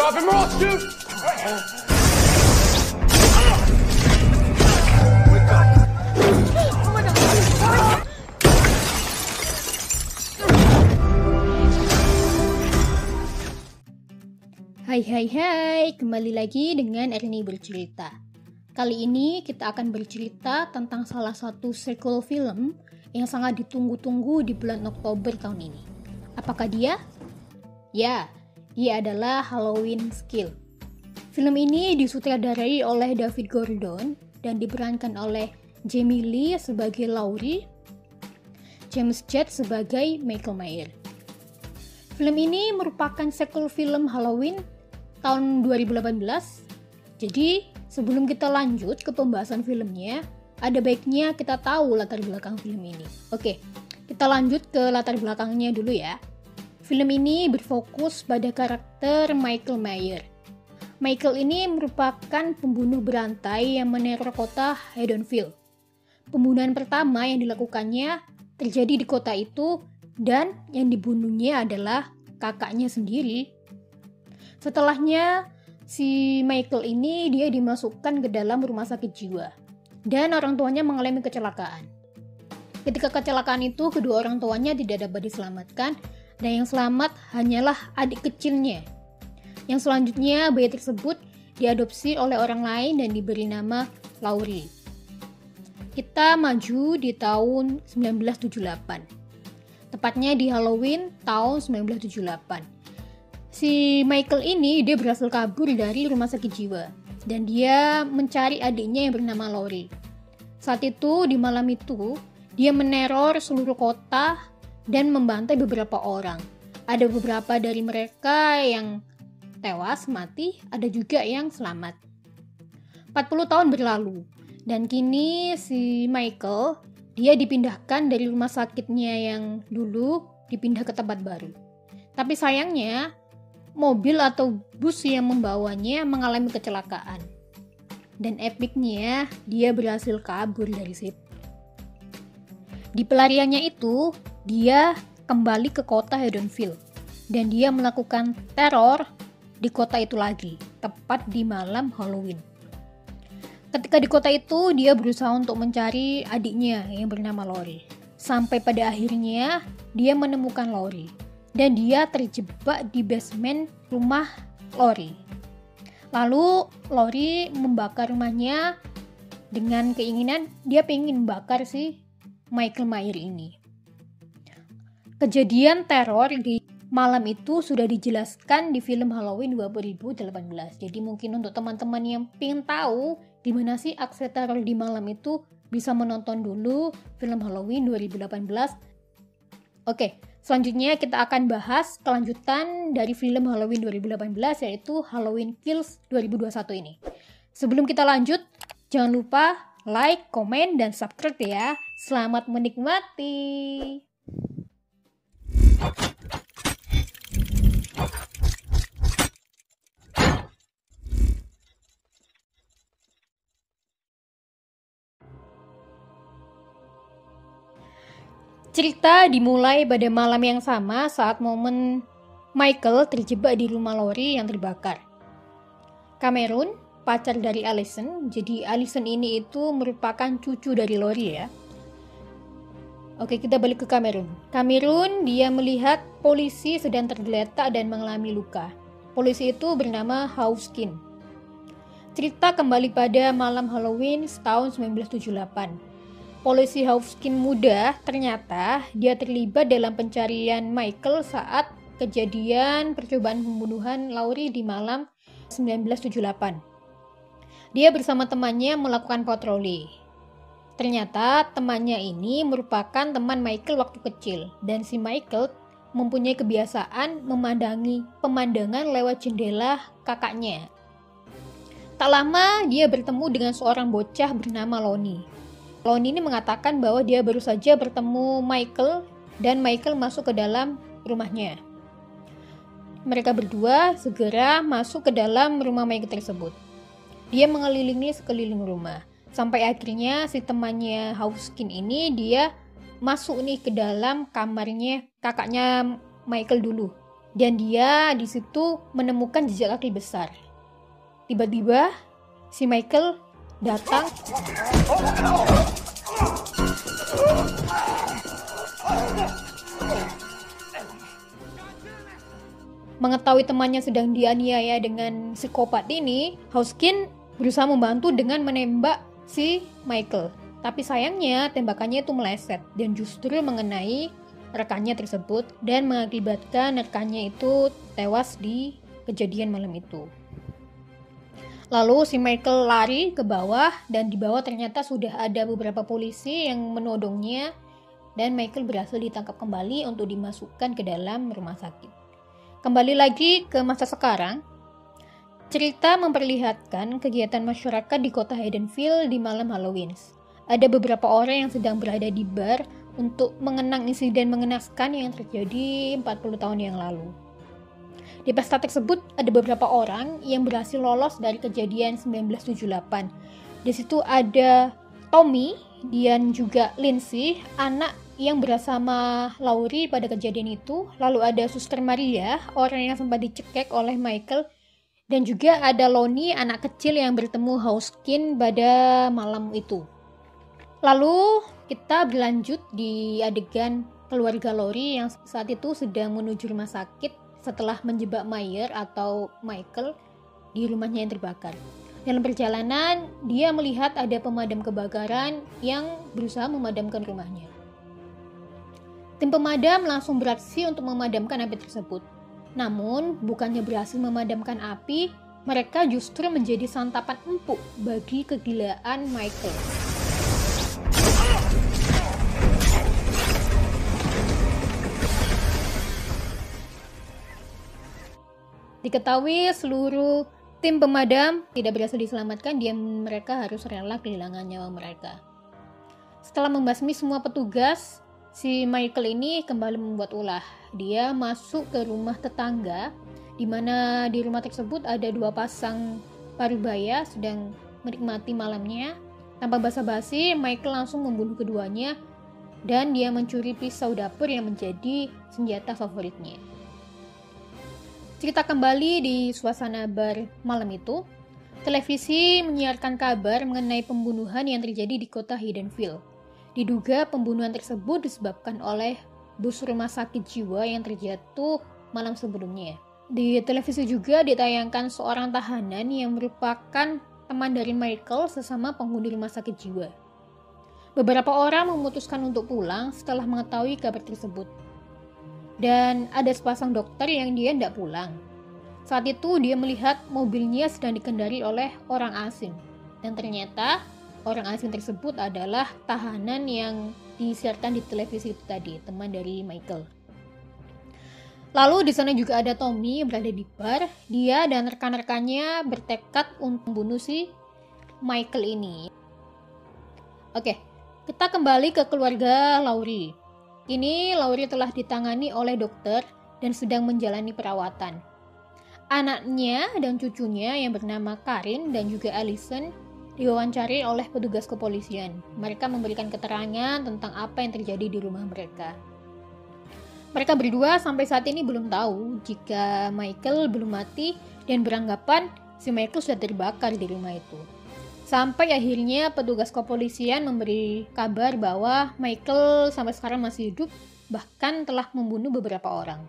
Drop him or I'll shoot! Wake up! Hai, kembali lagi dengan Erni bercerita. Kali ini kita akan bercerita tentang salah satu sequel film yang sangat ditunggu-tunggu di bulan Oktober tahun ini. Apakah dia? Ya, dia adalah Halloween Kills. Film ini disutradarai oleh David Gordon dan diperankan oleh Jamie Lee sebagai Laurie, James Jett sebagai Michael Myers. Film ini merupakan sequel film Halloween tahun 2018. Jadi, sebelum kita lanjut ke pembahasan filmnya, ada baiknya kita tahu latar belakang film ini. Oke, kita lanjut ke latar belakangnya dulu ya. Film ini berfokus pada karakter Michael Myers. Michael ini merupakan pembunuh berantai yang meneror kota Haddonfield. Pembunuhan pertama yang dilakukannya terjadi di kota itu dan yang dibunuhnya adalah kakaknya sendiri. Setelahnya, si Michael ini dia dimasukkan ke dalam rumah sakit jiwa dan orang tuanya mengalami kecelakaan. Ketika kecelakaan itu, kedua orang tuanya tidak dapat diselamatkan dan yang selamat hanyalah adik kecilnya. Yang selanjutnya, bayi tersebut diadopsi oleh orang lain dan diberi nama Laurie. Kita maju di tahun 1978. Tepatnya di Halloween tahun 1978. Si Michael ini dia berhasil kabur dari rumah sakit jiwa dan dia mencari adiknya yang bernama Laurie. Saat itu di malam itu dia meneror seluruh kota dan membantai beberapa orang. Ada beberapa dari mereka yang tewas mati, ada juga yang selamat. 40 tahun berlalu dan kini si Michael dia dipindahkan dari rumah sakitnya yang dulu dipindah ke tempat baru. Tapi sayangnya mobil atau bus yang membawanya mengalami kecelakaan. Dan epicnya, dia berhasil kabur dari situ. Di pelariannya itu, dia kembali ke kota Haddonfield. Dan dia melakukan teror di kota itu lagi, tepat di malam Halloween. Ketika di kota itu, dia berusaha untuk mencari adiknya yang bernama Laurie. Sampai pada akhirnya, dia menemukan Laurie. Dan dia terjebak di basement rumah Laurie. Lalu Laurie membakar rumahnya dengan keinginan dia pengen membakar si Michael Myers ini. Kejadian teror di malam itu sudah dijelaskan di film Halloween 2018. Jadi mungkin untuk teman-teman yang pengen tahu gimana sih aksi teror di malam itu, bisa menonton dulu film Halloween 2018. Oke. Selanjutnya kita akan bahas kelanjutan dari film Halloween 2018 yaitu Halloween Kills 2021 ini. Sebelum kita lanjut, jangan lupa like, komen, dan subscribe ya. Selamat menikmati. Cerita dimulai pada malam yang sama saat momen Michael terjebak di rumah Laurie yang terbakar. Cameron, pacar dari Allison, jadi Allison ini itu merupakan cucu dari Laurie ya. Oke, kita balik ke Cameron. Cameron, dia melihat polisi sedang tergeletak dan mengalami luka. Polisi itu bernama Hawkins. Cerita kembali pada malam Halloween tahun 1978. Polisi Hawkins muda ternyata dia terlibat dalam pencarian Michael saat kejadian percobaan pembunuhan Laurie di malam 1978. Dia bersama temannya melakukan patroli. Ternyata temannya ini merupakan teman Michael waktu kecil dan si Michael mempunyai kebiasaan memandangi pemandangan lewat jendela kakaknya. Tak lama dia bertemu dengan seorang bocah bernama Lonnie. Lonnie ini mengatakan bahwa dia baru saja bertemu Michael dan Michael masuk ke dalam rumahnya. Mereka berdua segera masuk ke dalam rumah Michael tersebut. Dia mengelilingi sekeliling rumah. Sampai akhirnya si temannya Hawkins ini dia masuk nih ke dalam kamarnya kakaknya Michael dulu. dan dia di situ menemukan jejak kaki besar. Tiba-tiba si Michael datang mengetahui temannya sedang dianiaya dengan psikopat ini. Hoskin berusaha membantu dengan menembak si Michael. Tapi sayangnya tembakannya itu meleset dan justru mengenai rekannya tersebut dan mengakibatkan rekannya itu tewas di kejadian malam itu. Lalu si Michael lari ke bawah dan di bawah ternyata sudah ada beberapa polisi yang menodongnya dan Michael berhasil ditangkap kembali untuk dimasukkan ke dalam rumah sakit. Kembali lagi ke masa sekarang, cerita memperlihatkan kegiatan masyarakat di kota Haddonfield di malam Halloween. Ada beberapa orang yang sedang berada di bar untuk mengenang insiden mengenaskan yang terjadi 40 tahun yang lalu. Di pesta tersebut ada beberapa orang yang berhasil lolos dari kejadian 1978. Di situ ada Tommy dan juga Lindsay, anak yang bersama Laurie pada kejadian itu. Lalu ada Suster Maria, orang yang sempat dicekek oleh Michael. Dan juga ada Lonnie, anak kecil yang bertemu Hoskin pada malam itu. Lalu kita berlanjut di adegan keluarga Laurie yang saat itu sedang menuju rumah sakit setelah menjebak Meyer atau Michael di rumahnya yang terbakar. Dalam perjalanan, dia melihat ada pemadam kebakaran yang berusaha memadamkan rumahnya. Tim pemadam langsung beraksi untuk memadamkan api tersebut. Namun, bukannya berhasil memadamkan api, mereka justru menjadi santapan empuk bagi kegilaan Michael. Diketahui seluruh tim pemadam tidak berhasil diselamatkan dan mereka harus rela kehilangan nyawa mereka. Setelah membasmi semua petugas, si Michael ini kembali membuat ulah. Dia masuk ke rumah tetangga, di mana di rumah tersebut ada dua pasang parubaya sedang menikmati malamnya. Tanpa basa-basi, Michael langsung membunuh keduanya dan dia mencuri pisau dapur yang menjadi senjata favoritnya. Cerita kembali di suasana bar malam itu. Televisi menyiarkan kabar mengenai pembunuhan yang terjadi di kota Haddonfield. Diduga pembunuhan tersebut disebabkan oleh bus rumah sakit jiwa yang terjatuh malam sebelumnya. Di televisi juga ditayangkan seorang tahanan yang merupakan teman dari Michael sesama penghuni rumah sakit jiwa. Beberapa orang memutuskan untuk pulang setelah mengetahui kabar tersebut. Dan ada sepasang dokter yang dia tidak pulang. Saat itu dia melihat mobilnya sedang dikendari oleh orang asing. Dan ternyata orang asing tersebut adalah tahanan yang disiarkan di televisi itu tadi, teman dari Michael. Lalu di sana juga ada Tommy berada di bar. Dia dan rekan-rekannya bertekad untuk membunuh si Michael ini. Oke, kita kembali ke keluarga Laurie. Kini Laurie telah ditangani oleh dokter dan sedang menjalani perawatan. Anaknya dan cucunya yang bernama Karin dan juga Allison diwawancari oleh petugas kepolisian. Mereka memberikan keterangan tentang apa yang terjadi di rumah mereka. Mereka berdua sampai saat ini belum tahu jika Michael belum mati dan beranggapan si Michael sudah terbakar di rumah itu. Sampai akhirnya petugas kepolisian memberi kabar bahwa Michael sampai sekarang masih hidup, bahkan telah membunuh beberapa orang.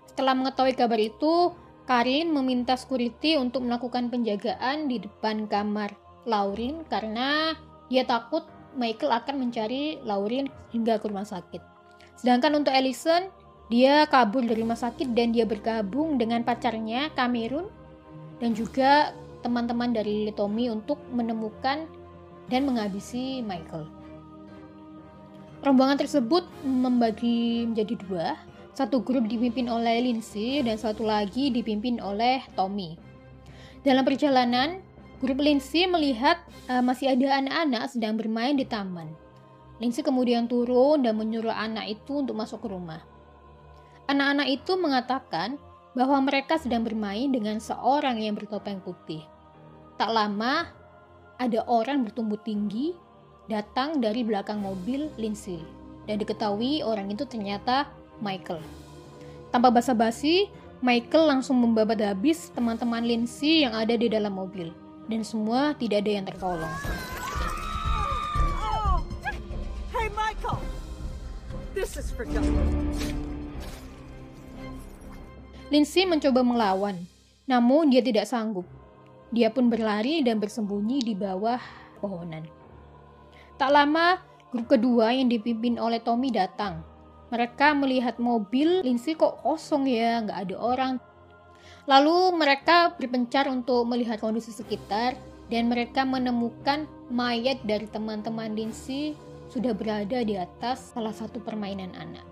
Setelah mengetahui kabar itu, Karin meminta security untuk melakukan penjagaan di depan kamar Laurie karena dia takut Michael akan mencari Laurie hingga ke rumah sakit. Sedangkan untuk Allison, dia kabur dari rumah sakit dan dia bergabung dengan pacarnya Cameron dan juga teman-teman dari Tommy untuk menemukan dan menghabisi Michael. Rombongan tersebut membagi menjadi dua. Satu grup dipimpin oleh Lindsay dan satu lagi dipimpin oleh Tommy. Dalam perjalanan, grup Lindsay melihat masih ada anak-anak sedang bermain di taman. Lindsay kemudian turun dan menyuruh anak itu untuk masuk ke rumah. Anak-anak itu mengatakan bahwa mereka sedang bermain dengan seorang yang bertopeng putih. Tak lama, ada orang bertubuh tinggi datang dari belakang mobil Lindsay dan diketahui orang itu ternyata Michael. Tanpa basa-basi, Michael langsung membabat habis teman-teman Lindsay yang ada di dalam mobil. Dan semua tidak ada yang tertolong. Oh, hey Michael, this is for you. Lindsay mencoba melawan, namun dia tidak sanggup. Dia pun berlari dan bersembunyi di bawah pohonan. Tak lama, grup kedua yang dipimpin oleh Tommy datang. Mereka melihat mobil Lindsay kok kosong ya, nggak ada orang. Lalu mereka berpencar untuk melihat kondisi sekitar dan mereka menemukan mayat dari teman-teman Lindsay sudah berada di atas salah satu permainan anak.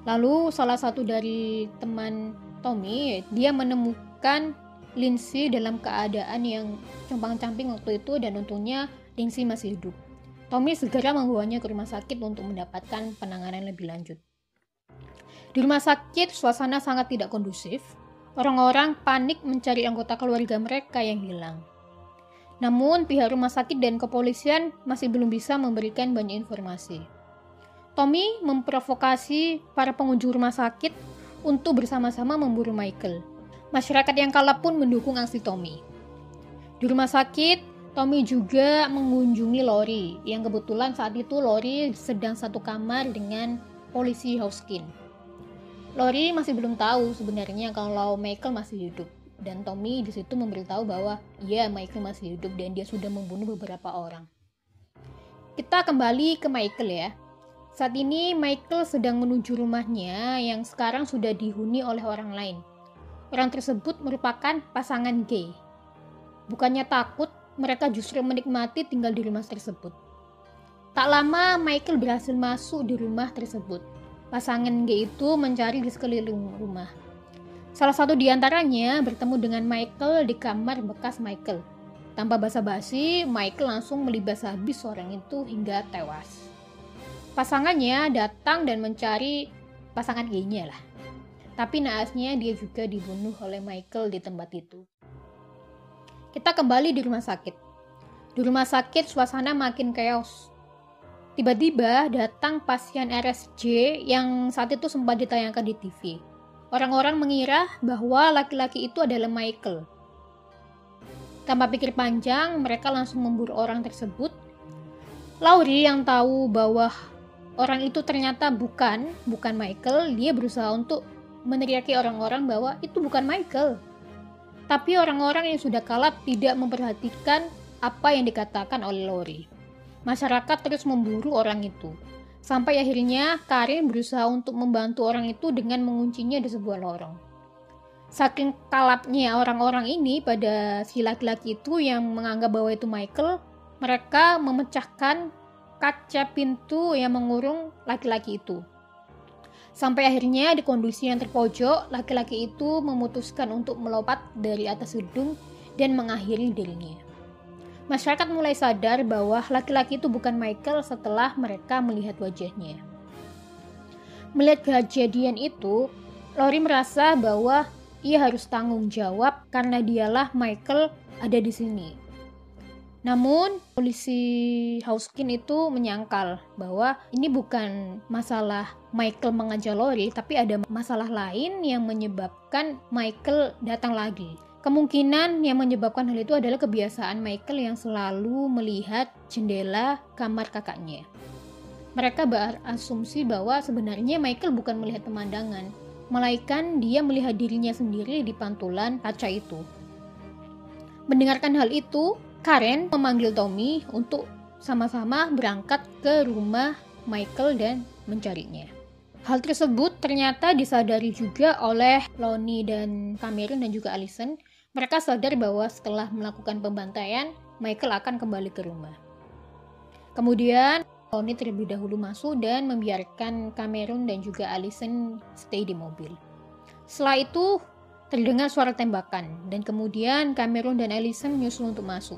Lalu salah satu dari teman Tommy, dia menemukan Lindsay dalam keadaan yang compang-camping waktu itu dan untungnya Lindsay masih hidup. Tommy segera membawanya ke rumah sakit untuk mendapatkan penanganan lebih lanjut. Di rumah sakit, suasana sangat tidak kondusif. Orang-orang panik mencari anggota keluarga mereka yang hilang. Namun, pihak rumah sakit dan kepolisian masih belum bisa memberikan banyak informasi. Tommy memprovokasi para pengunjung rumah sakit untuk bersama-sama memburu Michael. Masyarakat yang kalah pun mendukung aksi Tommy. Di rumah sakit, Tommy juga mengunjungi Lori, yang kebetulan saat itu Lori sedang satu kamar dengan polisi Hoskin. Lori masih belum tahu sebenarnya kalau Michael masih hidup, dan Tommy di situ memberitahu bahwa ya Michael masih hidup dan dia sudah membunuh beberapa orang. Kita kembali ke Michael ya. Saat ini Michael sedang menuju rumahnya yang sekarang sudah dihuni oleh orang lain. Orang tersebut merupakan pasangan gay. Bukannya takut, mereka justru menikmati tinggal di rumah tersebut. Tak lama, Michael berhasil masuk di rumah tersebut. Pasangan gay itu mencari di sekeliling rumah. Salah satu di antaranya bertemu dengan Michael di kamar bekas Michael. Tanpa basa-basi, Michael langsung melibas habis orang itu hingga tewas. Pasangannya datang dan mencari pasangan gay-nya lah. Tapi naasnya dia juga dibunuh oleh Michael di tempat itu. Kita kembali di rumah sakit. Di rumah sakit suasana makin chaos. Tiba-tiba datang pasien RSJ yang saat itu sempat ditayangkan di TV. Orang-orang mengira bahwa laki-laki itu adalah Michael. Tanpa pikir panjang, mereka langsung memburu orang tersebut. Laurie yang tahu bahwa orang itu ternyata bukan Michael, dia berusaha untuk meneriaki orang-orang bahwa itu bukan Michael. Tapi orang-orang yang sudah kalap tidak memperhatikan apa yang dikatakan oleh Laurie. Masyarakat terus memburu orang itu. Sampai akhirnya Karen berusaha untuk membantu orang itu dengan menguncinya di sebuah lorong. Saking kalapnya orang-orang ini pada si laki-laki itu yang menganggap bahwa itu Michael, mereka memecahkan kaca pintu yang mengurung laki-laki itu. Sampai akhirnya di kondisi yang terpojok, laki-laki itu memutuskan untuk melompat dari atas gedung dan mengakhiri dirinya. Masyarakat mulai sadar bahwa laki-laki itu bukan Michael setelah mereka melihat wajahnya. Melihat kejadian itu, Laurie merasa bahwa ia harus tanggung jawab karena dialah Michael ada di sini. Namun, polisi Hoskin itu menyangkal bahwa ini bukan masalah Michael mengajak Laurie, tapi ada masalah lain yang menyebabkan Michael datang lagi. Kemungkinan yang menyebabkan hal itu adalah kebiasaan Michael yang selalu melihat jendela kamar kakaknya. Mereka berasumsi bahwa sebenarnya Michael bukan melihat pemandangan, melainkan dia melihat dirinya sendiri di pantulan kaca itu. Mendengarkan hal itu, Karen memanggil Tommy untuk sama-sama berangkat ke rumah Michael dan mencarinya. Hal tersebut ternyata disadari juga oleh Lonnie dan Cameron dan juga Allison. Mereka sadar bahwa setelah melakukan pembantaian, Michael akan kembali ke rumah. Kemudian, Lonnie terlebih dahulu masuk dan membiarkan Cameron dan juga Allison stay di mobil. Setelah itu, terdengar suara tembakan, dan kemudian Cameron dan Allison menyusul untuk masuk.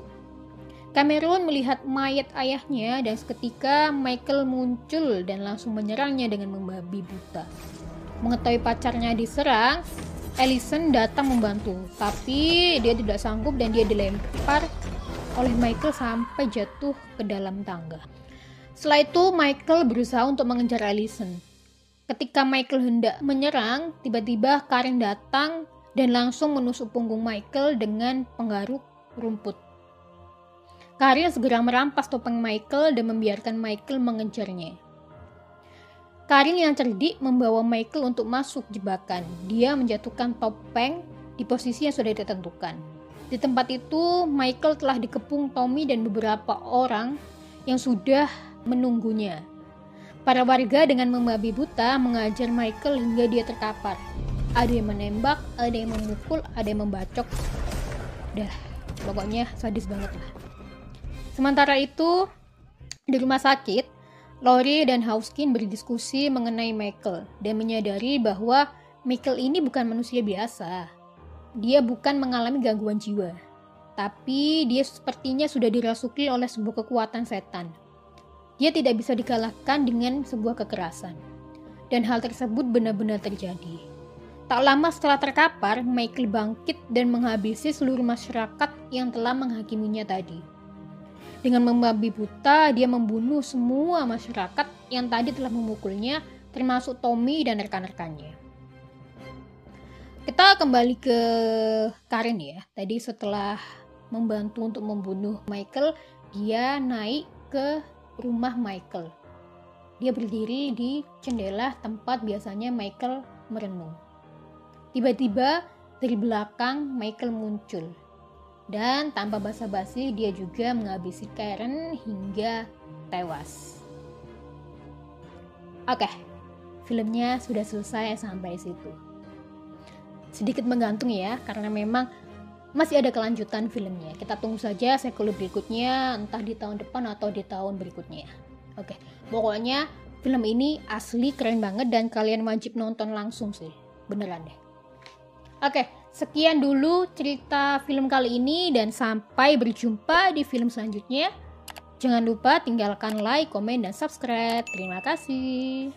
Cameron melihat mayat ayahnya dan seketika Michael muncul dan langsung menyerangnya dengan membabi buta. Mengetahui pacarnya diserang, Allison datang membantu, tapi dia tidak sanggup dan dia dilempar oleh Michael sampai jatuh ke dalam tangga. Setelah itu Michael berusaha untuk mengejar Allison. Ketika Michael hendak menyerang, tiba-tiba Karen datang dan langsung menusuk punggung Michael dengan penggaruk rumput. Karen segera merampas topeng Michael dan membiarkan Michael mengejarnya. Karen yang cerdik membawa Michael untuk masuk jebakan. Dia menjatuhkan topeng di posisi yang sudah ditentukan. Di tempat itu, Michael telah dikepung Tommy dan beberapa orang yang sudah menunggunya. Para warga dengan membabi buta mengajar Michael hingga dia terkapar. Ada yang menembak, ada yang memukul, ada yang membacok. Pokoknya sadis banget lah. Sementara itu, di rumah sakit, Laurie dan Hawkins berdiskusi mengenai Michael dan menyadari bahwa Michael ini bukan manusia biasa. Dia bukan mengalami gangguan jiwa, tapi dia sepertinya sudah dirasuki oleh sebuah kekuatan setan. Dia tidak bisa dikalahkan dengan sebuah kekerasan. Dan hal tersebut benar-benar terjadi. Tak lama setelah terkapar, Michael bangkit dan menghabisi seluruh masyarakat yang telah menghakiminya tadi. Dengan membabi buta, dia membunuh semua masyarakat yang tadi telah memukulnya, termasuk Tommy dan rekan-rekannya. Kita kembali ke Karen ya. Tadi setelah membantu untuk membunuh Michael, dia naik ke rumah Michael. Dia berdiri di jendela tempat biasanya Michael merenung. Tiba-tiba dari belakang Michael muncul. Dan tanpa basa-basi dia juga menghabisi Karen hingga tewas. Oke, filmnya sudah selesai sampai situ. Sedikit menggantung ya, karena memang masih ada kelanjutan filmnya. Kita tunggu saja sequel berikutnya, entah di tahun depan atau di tahun berikutnya. Oke, pokoknya film ini asli keren banget dan kalian wajib nonton langsung sih. Beneran deh. Oke, sekian dulu cerita film kali ini dan sampai berjumpa di film selanjutnya. Jangan lupa tinggalkan like, komen, dan subscribe. Terima kasih.